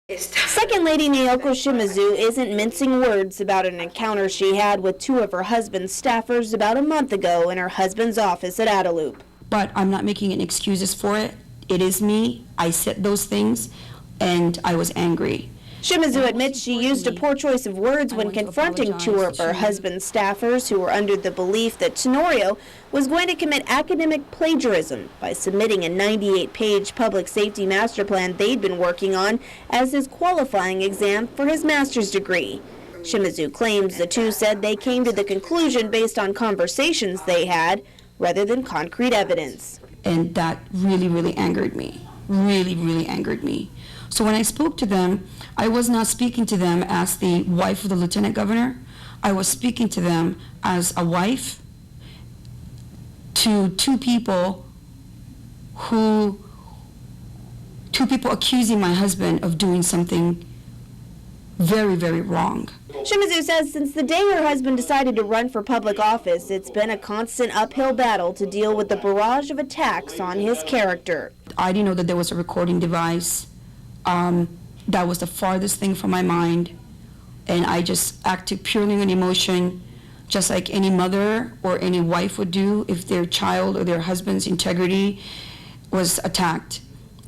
Second Lady Naoko Shimizu isn't mincing words about an encounter she had with two of her husband's staffers about a month ago in her husband's office at Adaloop. But I'm not making any excuses for it. It is me. I said those things, and I was angry. Shimizu admits she used a poor choice of words when confronting two of her husband's staffers who were under the belief that Tenorio was going to commit academic plagiarism by submitting a 98-page public safety master plan they'd been working on as his qualifying exam for his master's degree. Shimizu claims the two said they came to the conclusion based on conversations they had rather than concrete evidence. And that really, really angered me. Really, really angered me. So when I spoke to them, I was not speaking to them as the wife of the lieutenant governor. I was speaking to them as a wife to two people accusing my husband of doing something very, very wrong. Shimizu says since the day her husband decided to run for public office, it's been a constant uphill battle to deal with the barrage of attacks on his character. I didn't know that there was a recording device. That was the farthest thing from my mind, and I just acted purely on emotion, just like any mother or any wife would do if their child or their husband's integrity was attacked,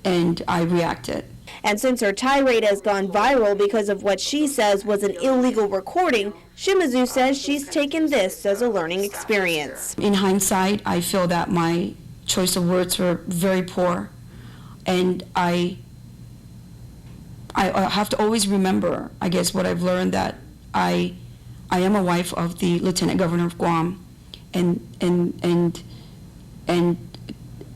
and I reacted. And since her tirade has gone viral because of what she says was an illegal recording, Shimizu says she's taken this as a learning experience. In hindsight, I feel that my choice of words were very poor, and I have to always remember, I guess, what I've learned, that I am a wife of the Lieutenant Governor of Guam, and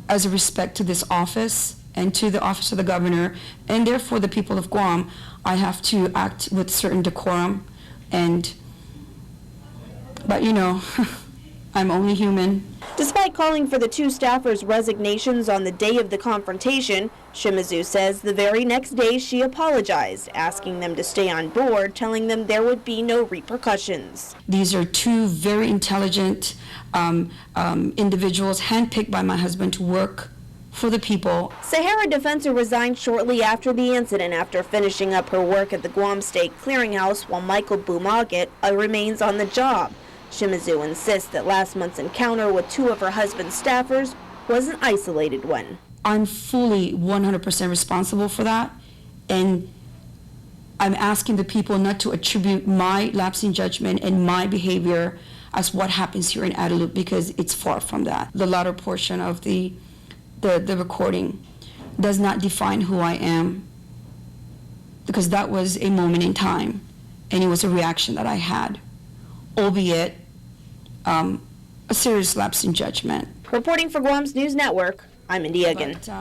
as a respect to this office and to the office of the governor, and therefore the people of Guam, I have to act with certain decorum. But you know, I'm only human. Despite calling for the two staffers' resignations on the day of the confrontation, Shimizu says the very next day she apologized, asking them to stay on board, telling them there would be no repercussions. These are two very intelligent individuals handpicked by my husband to work for the people. Sahara Defensor resigned shortly after the incident after finishing up her work at the Guam State Clearinghouse while Michael Bumagat remains on the job. Shimizu insists that last month's encounter with two of her husband's staffers was an isolated one. I'm fully 100% responsible for that, and I'm asking the people not to attribute my lapse in judgment and my behavior as what happens here in Adaloop, because it's far from that. The latter portion of the recording does not define who I am, because that was a moment in time, and it was a reaction that I had, albeit a serious lapse in judgment. Reporting for Guam's News Network, I'm Indy Egan.